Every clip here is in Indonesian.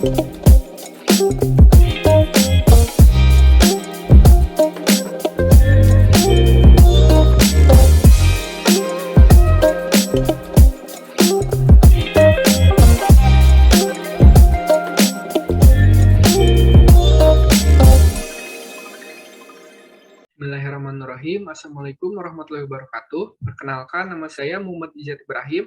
Bismillahirrahmanirrahim. Assalamualaikum warahmatullahi wabarakatuh. Perkenalkan, nama saya Muhammad Ijat Ibrahim,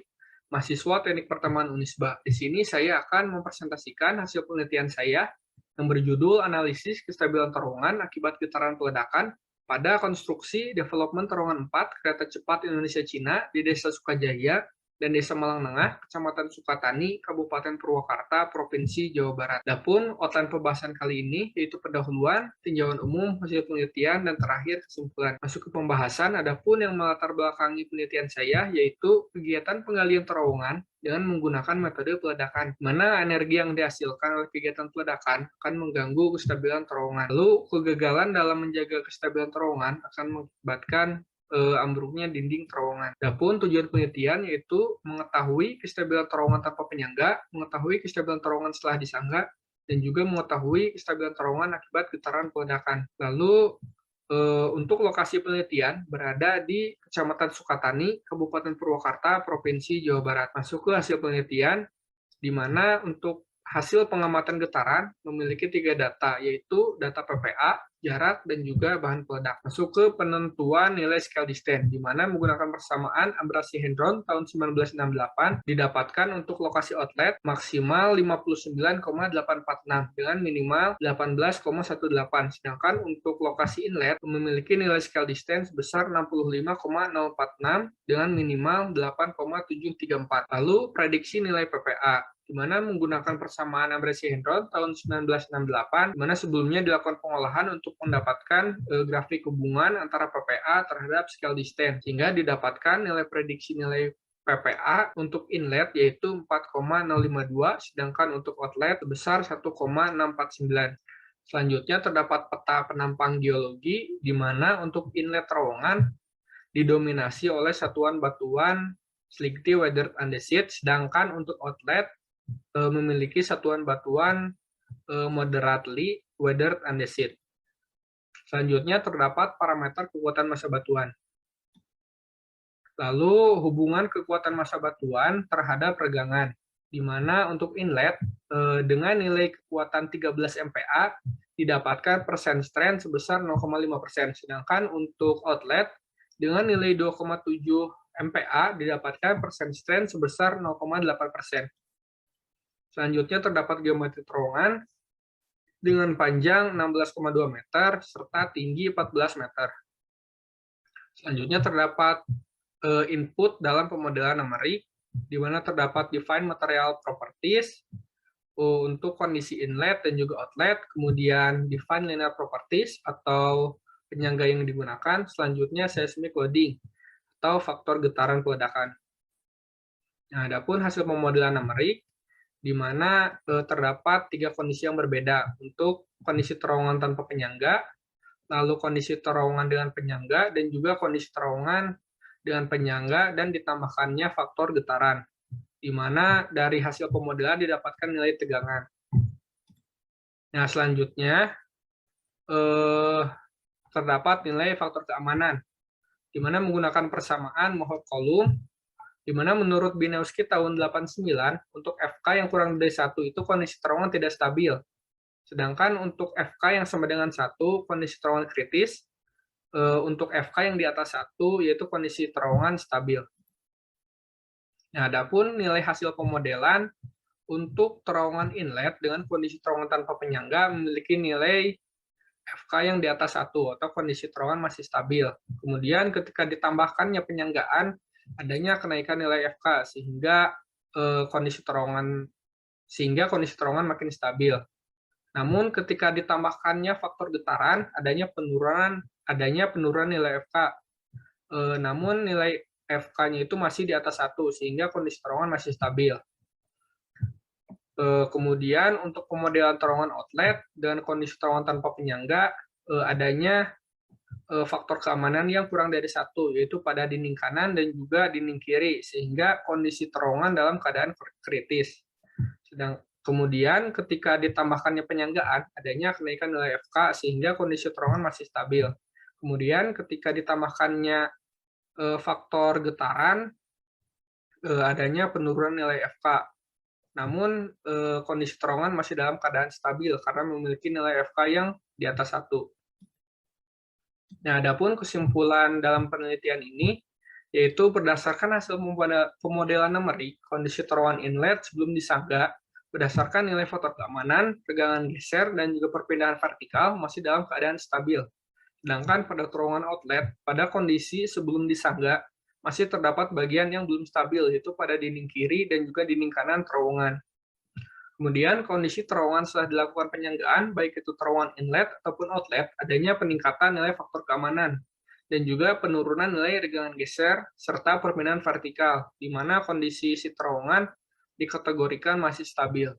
mahasiswa Teknik Pertemanan Unisba. Di sini saya akan mempresentasikan hasil penelitian saya yang berjudul Analisis Kestabilan Terowongan Akibat Getaran Peledakan pada Konstruksi Development Terowongan 4 Kereta Cepat Indonesia-Cina di Desa Sukajaya dan Desa Malang Tengah, Kecamatan Sukatani, Kabupaten Purwakarta, Provinsi Jawa Barat. Adapun outline pembahasan kali ini yaitu pendahuluan, tinjauan umum, hasil penelitian, dan terakhir kesimpulan. Masuk ke pembahasan, adapun yang melatar belakangi penelitian saya yaitu kegiatan penggalian terowongan dengan menggunakan metode peledakan, mana energi yang dihasilkan oleh kegiatan peledakan akan mengganggu kestabilan terowongan. Lalu, kegagalan dalam menjaga kestabilan terowongan akan mengakibatkan ambruknya dinding terowongan. Adapun tujuan penelitian yaitu mengetahui kestabilan terowongan tanpa penyangga, mengetahui kestabilan terowongan setelah disangga, dan juga mengetahui kestabilan terowongan akibat getaran peledakan. Lalu untuk lokasi penelitian berada di Kecamatan Sukatani, Kabupaten Purwakarta, Provinsi Jawa Barat. Masuk ke hasil penelitian, di mana untuk hasil pengamatan getaran memiliki 3 data, yaitu data PPA, jarak, dan juga bahan peledak. Masuk ke penentuan nilai scale distance, di mana menggunakan persamaan Abrasi Hendron tahun 1968 didapatkan untuk lokasi outlet maksimal 59,846 dengan minimal 18,18, sedangkan untuk lokasi inlet memiliki nilai scale distance sebesar 65,046 dengan minimal 8,734. Lalu prediksi nilai PPA, di mana menggunakan persamaan Abrasi Hendron tahun 1968, di mana sebelumnya dilakukan pengolahan untuk mendapatkan grafik hubungan antara PPA terhadap scale distance, sehingga didapatkan nilai prediksi nilai PPA untuk inlet yaitu 4,052, sedangkan untuk outlet sebesar 1,649. Selanjutnya terdapat peta penampang geologi, di mana untuk inlet terowongan didominasi oleh satuan batuan slightly weathered andesite, sedangkan untuk outlet memiliki satuan batuan moderately weathered andesite. Selanjutnya terdapat parameter kekuatan massa batuan. Lalu hubungan kekuatan massa batuan terhadap regangan, di mana untuk inlet dengan nilai kekuatan 13 MPa didapatkan persen strain sebesar 0,5%, sedangkan untuk outlet dengan nilai 2,7 MPa didapatkan persen strain sebesar 0,8%. Selanjutnya terdapat geometri terowongan dengan panjang 16,2 meter serta tinggi 14 meter. Selanjutnya terdapat input dalam pemodelan numerik, di mana terdapat define material properties untuk kondisi inlet dan juga outlet, kemudian define linear properties atau penyangga yang digunakan, selanjutnya seismic loading atau faktor getaran peledakan. Nah, adapun hasil pemodelan numerik, di mana terdapat 3 kondisi yang berbeda untuk kondisi terowongan tanpa penyangga, lalu kondisi terowongan dengan penyangga, dan juga kondisi terowongan dengan penyangga dan ditambahkannya faktor getaran, di mana dari hasil pemodelan didapatkan nilai tegangan. Nah, selanjutnya terdapat nilai faktor keamanan, di mana menggunakan persamaan Moholt-Coulomb, di mana menurut Binewski tahun 89, untuk FK yang kurang dari 1 itu kondisi terowongan tidak stabil. Sedangkan untuk FK yang sama dengan 1, kondisi terowongan kritis. Untuk FK yang di atas 1, yaitu kondisi terowongan stabil. Nah, adapun nilai hasil pemodelan untuk terowongan inlet dengan kondisi terowongan tanpa penyangga memiliki nilai FK yang di atas 1 atau kondisi terowongan masih stabil. Kemudian ketika ditambahkannya penyanggaan, adanya kenaikan nilai FK sehingga kondisi terowongan makin stabil. Namun ketika ditambahkannya faktor getaran, adanya penurunan nilai FK. Namun nilai FK-nya itu masih di atas 1 sehingga kondisi terowongan masih stabil. Kemudian untuk pemodelan terowongan outlet dengan kondisi terowongan tanpa penyangga, adanya faktor keamanan yang kurang dari 1, yaitu pada dinding kanan dan juga dinding kiri, sehingga kondisi terowongan dalam keadaan kritis. Kemudian ketika ditambahkannya penyanggaan, adanya kenaikan nilai FK sehingga kondisi terowongan masih stabil. Kemudian ketika ditambahkannya faktor getaran, adanya penurunan nilai FK. Namun kondisi terowongan masih dalam keadaan stabil karena memiliki nilai FK yang di atas 1. Nah, adapun kesimpulan dalam penelitian ini yaitu berdasarkan hasil pemodelan numerik kondisi terowongan inlet sebelum disangga berdasarkan nilai faktor keamanan, tegangan geser, dan juga perpindahan vertikal masih dalam keadaan stabil. Sedangkan pada terowongan outlet, pada kondisi sebelum disangga, masih terdapat bagian yang belum stabil, yaitu pada dinding kiri dan juga dinding kanan terowongan. Kemudian, kondisi terowongan setelah dilakukan penyanggaan, baik itu terowongan inlet ataupun outlet, adanya peningkatan nilai faktor keamanan, dan juga penurunan nilai regangan geser, serta perpindahan vertikal, di mana kondisi si terowongan dikategorikan masih stabil.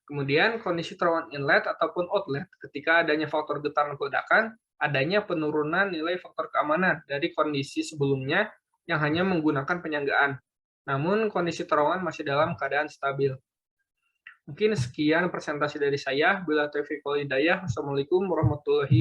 Kemudian, kondisi terowongan inlet ataupun outlet, ketika adanya faktor getaran ledakan, adanya penurunan nilai faktor keamanan dari kondisi sebelumnya yang hanya menggunakan penyanggaan. Namun, kondisi terowongan masih dalam keadaan stabil. Mungkin sekian presentasi dari saya. Bila taufiq wal hidayah. Wassalamualaikum warahmatullahi wabarakatuh.